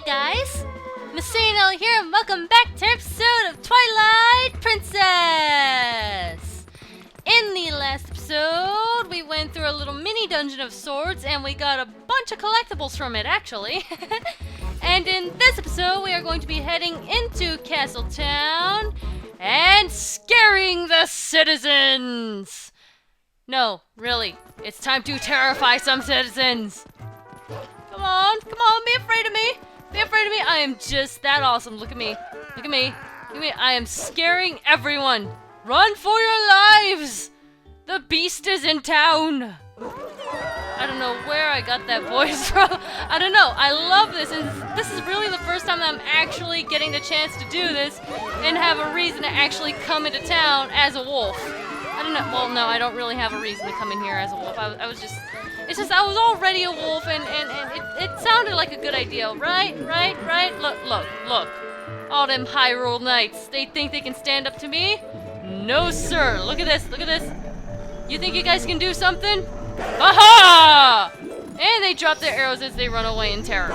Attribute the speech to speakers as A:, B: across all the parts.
A: guys! MasaeAnela here, and welcome back to our episode of Twilight Princess! In the last episode, we went through a little mini dungeon of sorts, and we got a bunch of collectibles from it, actually. And in this episode, we are going to be heading into Castle Town and scaring the citizens! No, really, it's time to terrify some citizens! Come on, be afraid of me! Be afraid of me! I am just that awesome. Look at me. Look at me. Look at me. I am scaring everyone. Run for your lives! The beast is in town! I don't know where I got that voice from. I don't know. I love this. And this is really the first time that I'm actually getting the chance to do this and have a reason to actually come into town as a wolf. I don't know. Well, no, I don't really have a reason to come in here as a wolf. I was just... It's just I was already a wolf, and it sounded like a good idea, right? Look. All them Hyrule knights, they think they can stand up to me? No, sir. Look at this. You think you guys can do something? Aha! And they drop their arrows as they run away in terror.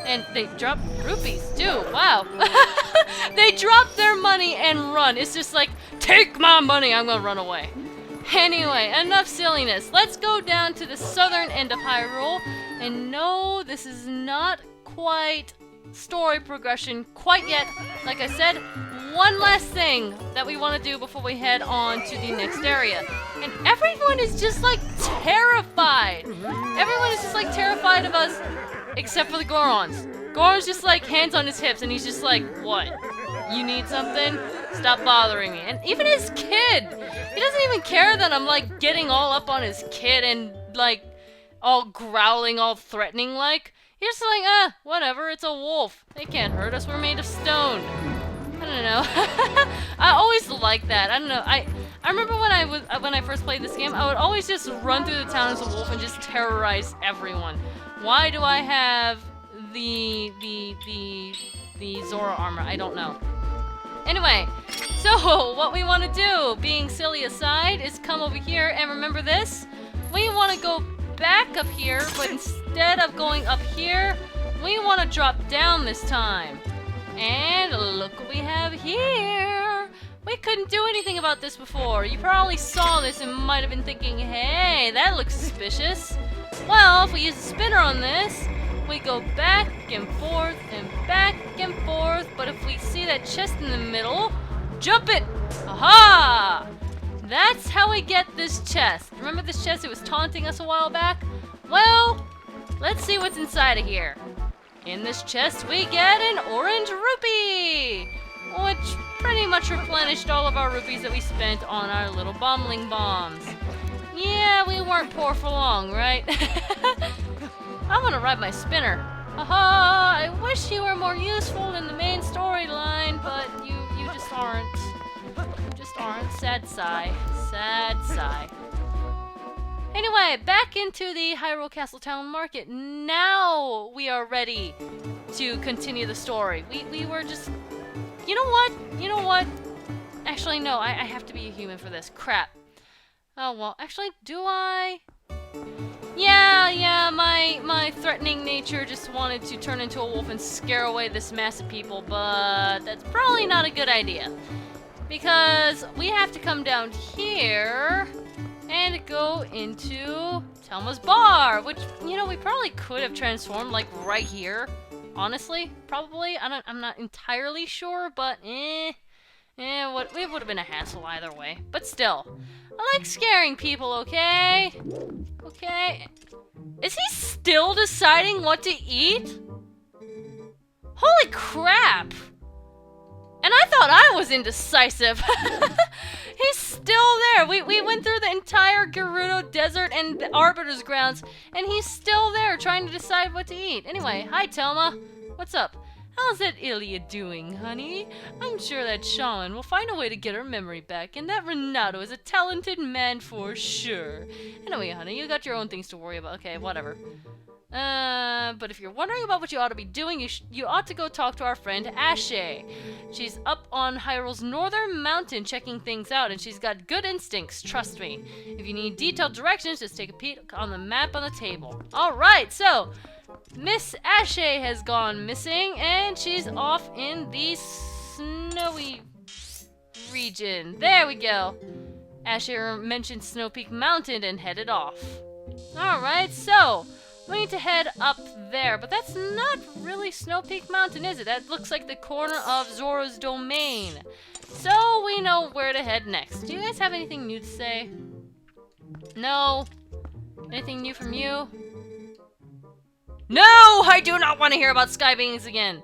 A: And they drop rupees, too. Wow. They drop their money and run. It's just like, take my money, I'm gonna run away. Anyway, enough silliness. Let's go down to the southern end of Hyrule. And no, this is not quite story progression quite yet. Like I said, one last thing that we want to do before we head on to the next area. And everyone is just like terrified. Everyone is just like terrified of us, except for the Gorons. Goron's just like hands on his hips and he's just like, what? You need something? Stop bothering me. And even his kid, he doesn't even care that I'm like getting all up on his kid and like all growling, all threatening like. He's just like, whatever, it's a wolf. They can't hurt us, we're made of stone. I don't know. I always like that. I don't know. I remember when I first played this game, I would always just run through the town as a wolf and just terrorize everyone. Why do I have the Zora armor? I don't know. Anyway, so what we want to do, being silly aside, is come over here and remember this. We want to go back up here, but instead of going up here, we want to drop down this time. And look what we have here. We couldn't do anything about this before. You probably saw this and might have been thinking, hey, that looks suspicious. Well, if we use a spinner on this, we go back and forth and back and forth, but if we see that chest in the middle, jump it! Aha! That's how we get this chest. Remember this chest? It was taunting us a while back? Well, let's see what's inside of here. In this chest, we get an orange rupee, which pretty much replenished all of our rupees that we spent on our little bombling bombs. Yeah, we weren't poor for long, right? I want to ride my spinner. Haha, I wish you were more useful in the main storyline, but you just aren't. You just aren't. Sad sigh. Sad sigh. Anyway, back into the Hyrule Castle Town Market. Now we are ready to continue the story. We were just... You know what? Actually, no, I have to be a human for this. Crap. Oh, well, actually, do I? Yeah, my threatening nature just wanted to turn into a wolf and scare away this mass of people, but that's probably not a good idea. Because we have to come down here and go into Telma's bar, which, you know, we probably could have transformed, like, right here. Honestly, probably. I'm not entirely sure, but it would have been a hassle either way. But still, I like scaring people, okay? Okay. Is he still deciding what to eat? Holy crap! And I thought I was indecisive. He's still there. We went through the entire Gerudo Desert and the Arbiter's Grounds, and he's still there trying to decide what to eat. Anyway, hi Telma. What's up? How's that Ilia doing, honey? I'm sure that shaman will find a way to get her memory back, and that Renato is a talented man for sure. Anyway, honey, you got your own things to worry about. Okay, whatever. But if you're wondering about what you ought to be doing, you ought to go talk to our friend Ashe. She's up on Hyrule's northern mountain checking things out, and she's got good instincts, trust me. If you need detailed directions, just take a peek on the map on the table. Alright, so, Miss Ash has gone missing, and she's off in the snowy region. There we go. Asher mentioned Snowpeak Mountain and headed off. Alright, so we need to head up there, but that's not really Snowpeak Mountain, is it? That looks like the corner of Zora's domain. So we know where to head next. Do you guys have anything new to say? No? Anything new from you? No! I do not want to hear about sky beings again.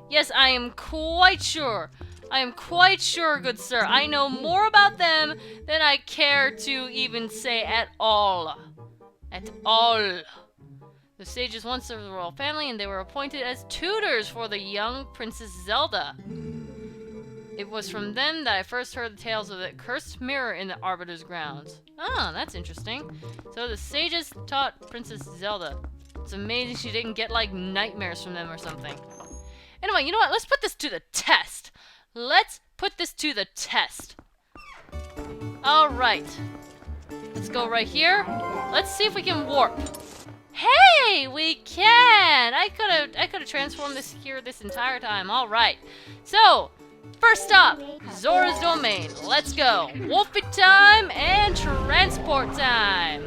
A: Yes, I am quite sure. I am quite sure, good sir. I know more about them than I care to even say at all. At all. The sages once served the royal family, and they were appointed as tutors for the young Princess Zelda. It was from them that I first heard the tales of the cursed mirror in the Arbiter's grounds. Ah, that's interesting. So the sages taught Princess Zelda. It's amazing she didn't get, like, nightmares from them or something. Anyway, you know what? Let's put this to the test. Let's put this to the test. Alright. Let's go right here. Let's see if we can warp. Hey, we can! I could have transformed this here this entire time. Alright. So, first up, Zora's domain. Let's go. Wolfie time and transport time.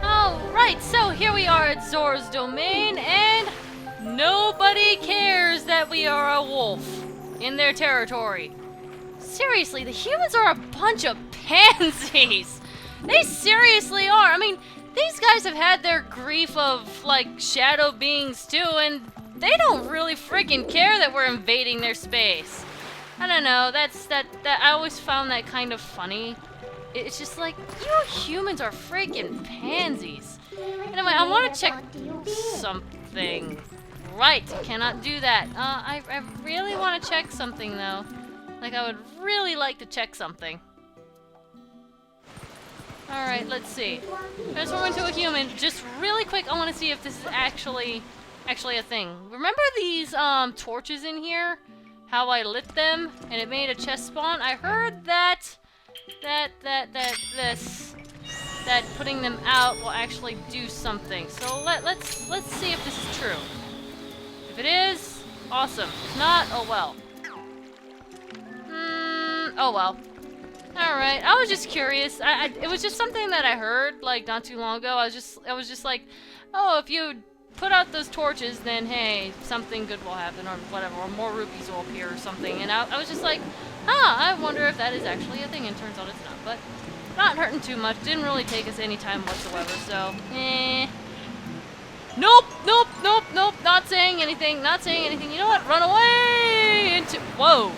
A: Alright, so here we are at Zora's domain, and nobody cares that we are a wolf in their territory. Seriously, the humans are a bunch of pansies. They seriously are. I mean, these guys have had their grief of, like, shadow beings too, and they don't really freaking care that we're invading their space. I don't know, that I always found that kind of funny. It's just like, you humans are freaking pansies. Anyway, I want to check something. Right, cannot do that. I really want to check something though. Like, I would really like to check something. Alright, let's see. Transform into a human. Just really quick, I want to see if this is actually a thing. Remember these torches in here? How I lit them and it made a chest spawn? I heard that putting them out will actually do something. So let's see if this is true. If it is, awesome. If not, oh well. Oh well. Alright, I was just curious. It was just something that I heard, like, not too long ago. I was just like, oh, if you put out those torches, then hey, something good will happen, or whatever, or more rupees will appear or something. And I was just like, I wonder if that is actually a thing, and turns out it's not. But not hurting too much. Didn't really take us any time whatsoever, so Nope, not saying anything, You know what? Run away into whoa.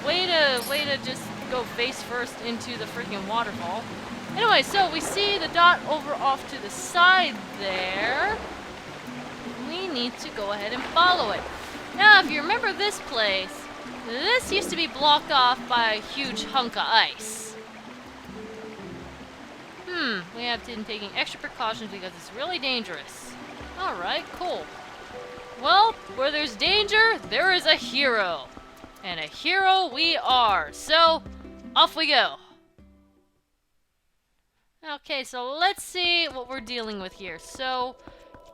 A: Way to just go face first into the freaking waterfall. Anyway, so we see the dot over off to the side there. We need to go ahead and follow it. Now, if you remember this place, this used to be blocked off by a huge hunk of ice. We have been taking extra precautions because it's really dangerous. Alright, cool. Well, where there's danger, there is a hero. And a hero we are. So, off we go. Okay, so let's see what we're dealing with here. So,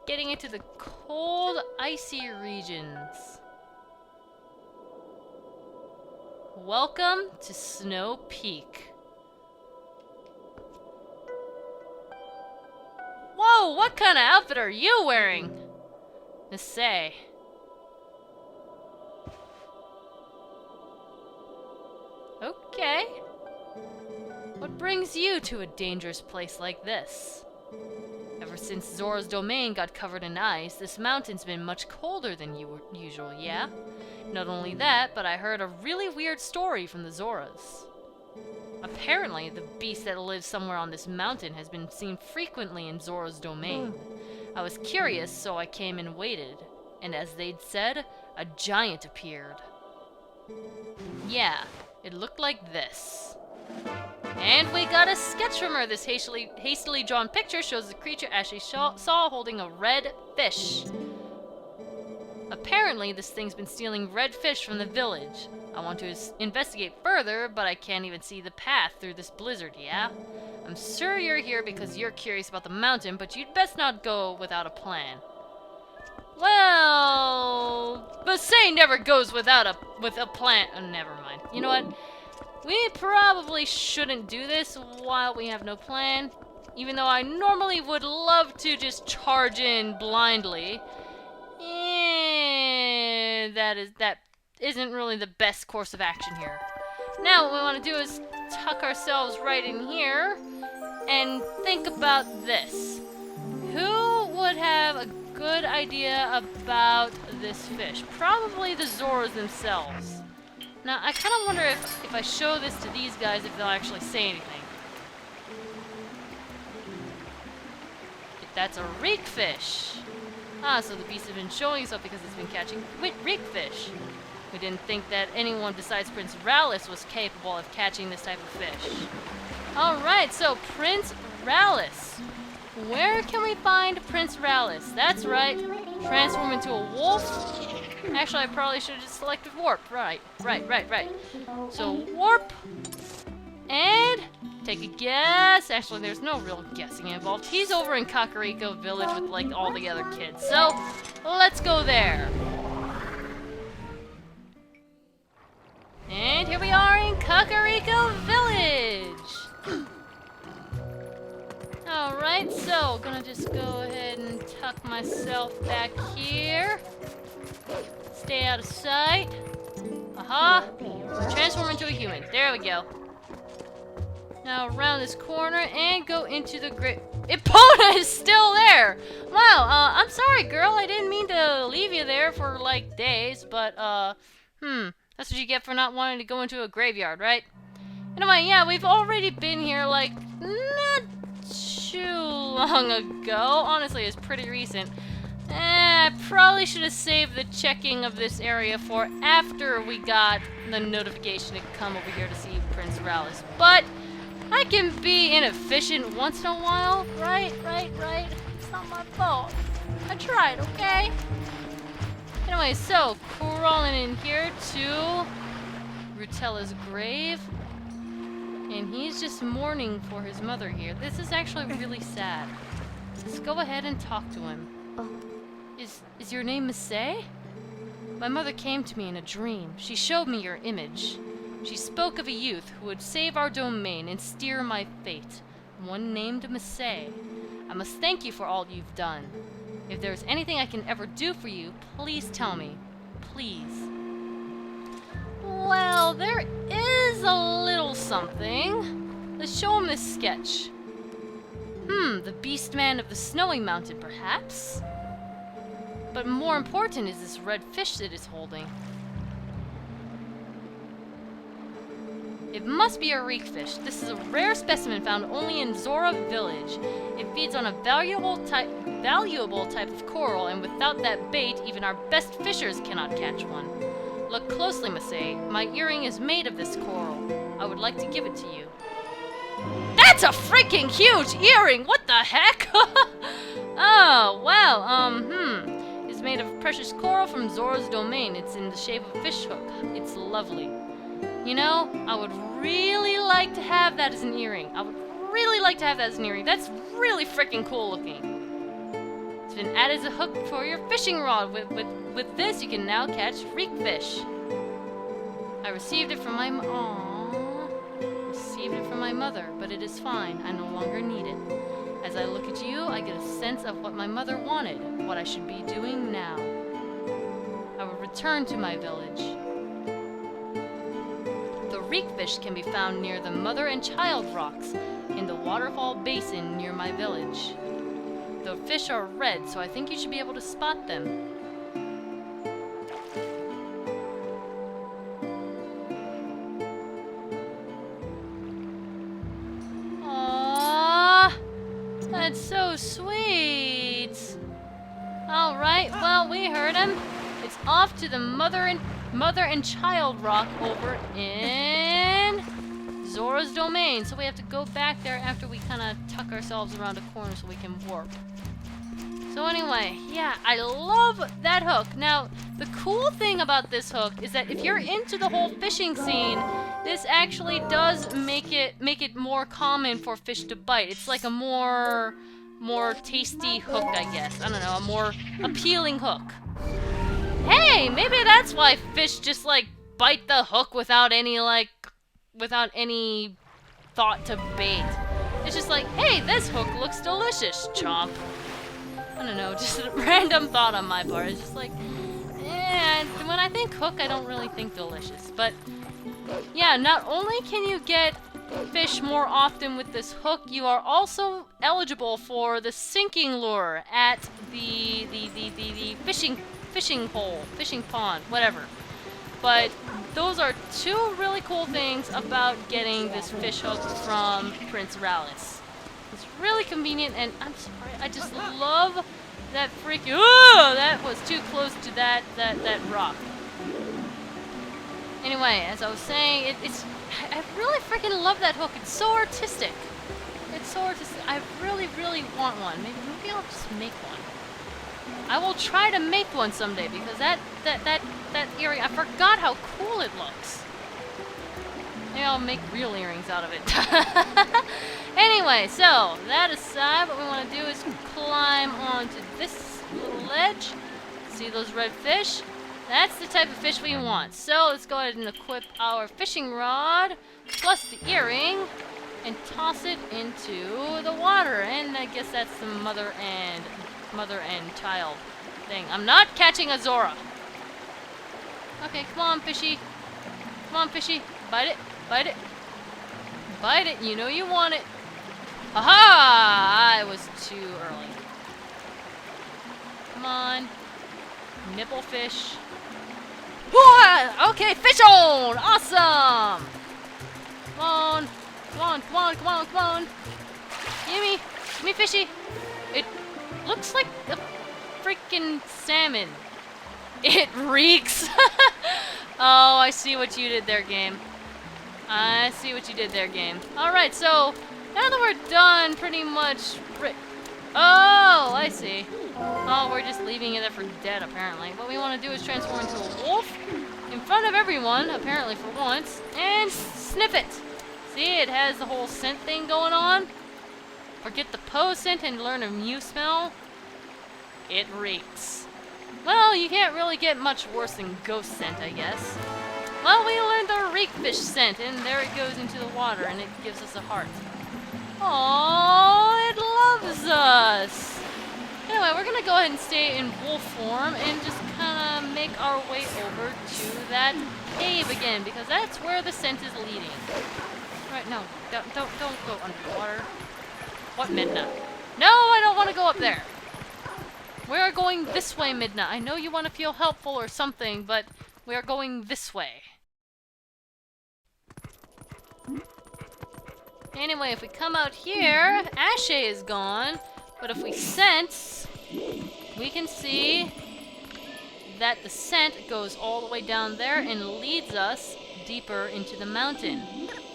A: getting into the cold, icy regions. Welcome to Snowpeak. Whoa, what kind of outfit are you wearing? Say. Okay. What brings you to a dangerous place like this? Ever since Zora's domain got covered in ice, this mountain's been much colder than usual, yeah? Not only that, but I heard a really weird story from the Zoras. Apparently, the beast that lives somewhere on this mountain has been seen frequently in Zora's domain. I was curious, so I came and waited. And as they'd said, a giant appeared. Yeah, it looked like this. And we got a sketch from her. This hastily drawn picture shows the creature Ashley saw holding a red fish. Apparently, this thing's been stealing red fish from the village. I want to investigate further, but I can't even see the path through this blizzard, yeah? I'm sure you're here because you're curious about the mountain, but you'd best not go without a plan. Well, Masae never goes with a plan. Oh, never mind. You know what? We probably shouldn't do this while we have no plan. Even though I normally would love to just charge in blindly. That isn't really the best course of action here. Now what we want to do is tuck ourselves right in here and think about this. Who would have a good idea about this fish? Probably the Zoras themselves. Now I kind of wonder if I show this to these guys, if they'll actually say anything. That's a Reekfish. Ah, so the beast has been showing itself because it's been catching Reekfish. We didn't think that anyone besides Prince Rallis was capable of catching this type of fish. Alright, so Prince Rallis. Where can we find Prince Rallis? That's right. Transform into a wolf. Actually, I probably should have just selected warp. Right. So warp. And take a guess. Actually, there's no real guessing involved. He's over in Kakariko Village with like all the other kids. So let's go there. And here we are in Kakariko Village. Alright, so gonna just go ahead and tuck myself back here. Stay out of sight. Aha! Transform into a human. There we go. Now around this corner and go into the great... Epona is still there! Wow, I'm sorry girl, I didn't mean to leave you there for like days, but that's what you get for not wanting to go into a graveyard, right? Anyway, yeah, we've already been here like not too long ago. Honestly, it's pretty recent. I probably should have saved the checking of this area for after we got the notification to come over here to see Prince Rallis. But I can be inefficient once in a while, right? It's not my fault. I tried, okay? Anyway, so crawling in here to Rutella's grave. And he's just mourning for his mother here. This is actually really sad. Let's go ahead and talk to him. Is your name Masae? My mother came to me in a dream. She showed me your image. She spoke of a youth who would save our domain and steer my fate. One named Masae. I must thank you for all you've done. If there's anything I can ever do for you, please tell me. Please. Well, there is a little something. Let's show him this sketch. The beast man of the snowy mountain, perhaps? But more important is this red fish it is holding. It must be a reekfish. This is a rare specimen found only in Zora village. It feeds on a valuable type of coral, and without that bait, even our best fishers cannot catch one. Look closely, Masae. My earring is made of this coral. I would like to give it to you. That's a freaking huge earring! What the heck? Oh, wow, It's made of precious coral from Zora's domain. It's in the shape of a fishhook. It's lovely. You know, I would really like to have that as an earring. That's really freaking cool looking. It's been added as a hook for your fishing rod. With this, you can now catch reekfish. I received it from my mother, but it is fine. I no longer need it. As I look at you, I get a sense of what my mother wanted, what I should be doing now. I will return to my village. The reekfish can be found near the Mother and Child rocks in the waterfall basin near my village. The fish are red, so I think you should be able to spot them. Aww, that's so sweet. Alright, well, we heard him. It's off to the Mother and Child rock over in Zora's domain. So we have to go back there after we kind of tuck ourselves around a corner so we can warp. So So anyway, yeah, I love that hook. Now, the cool thing about this hook is that if you're into the whole fishing scene, this actually does make it more common for fish to bite. It's like a more tasty hook, I guess. I don't know, a more appealing hook. Hey, maybe that's why fish just like bite the hook without any thought to bait. It's just like, hey, this hook looks delicious, chomp. I don't know, just a random thought on my part. It's just like, when I think hook, I don't really think delicious. But yeah, not only can you get fish more often with this hook, you are also eligible for the sinking lure at the fishing hole, fishing pond, whatever. But those are two really cool things about getting this fish hook from Prince Rallis. It's really convenient, and I'm sorry, I just love that freaking. Ooh, that was too close to that rock. Anyway, as I was saying, I really freaking love that hook. It's so artistic. It's so artistic. I really, really want one. Maybe I'll just make one. I will try to make one someday because that earring, I forgot how cool it looks. Maybe I'll make real earrings out of it. Anyway, so that aside, what we want to do is climb onto this little ledge. See those red fish? That's the type of fish we want. So let's go ahead and equip our fishing rod plus the earring and toss it into the water. And I guess that's the mother and child thing. I'm not catching a Zora. Okay, come on, fishy. Come on, fishy. Bite it. Bite it. Bite it. You know you want it. Aha! I was too early. Come on. Nipple fish. Whoa! Okay, fish on! Awesome! Come on. Come on, come on, come on, come on. Gimme. Gimme, fishy. It looks like a freaking salmon. It reeks. Oh, I see what you did there, game. I see what you did there, game. Alright, so now that we're done pretty much... Oh, I see. Oh, we're just leaving it there for dead, apparently. What we want to do is transform into a wolf in front of everyone, apparently for once, and sniff it. See, it has the whole scent thing going on. Forget the pose scent and learn a mew smell. It reeks. Well, you can't really get much worse than ghost scent, I guess. Well, we learned the Reekfish scent, and there it goes into the water, and it gives us a heart. Aww, it loves us! Anyway, we're gonna go ahead and stay in wolf form and just kinda make our way over to that cave again, because that's where the scent is leading. Right, no, don't go underwater. What, Midna? No, I don't want to go up there! We are going this way, Midna. I know you want to feel helpful or something, but we are going this way. Anyway, if we come out here, Ash is gone, but if we sense, we can see that the scent goes all the way down there and leads us deeper into the mountain.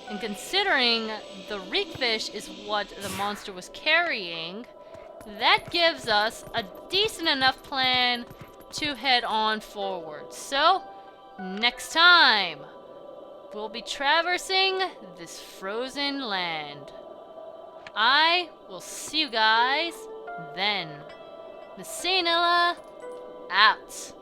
A: And considering the Reekfish is what the monster was carrying, that gives us a decent enough plan to head on forward. So, next time, we'll be traversing this frozen land. I will see you guys then. MasaeAnela, out.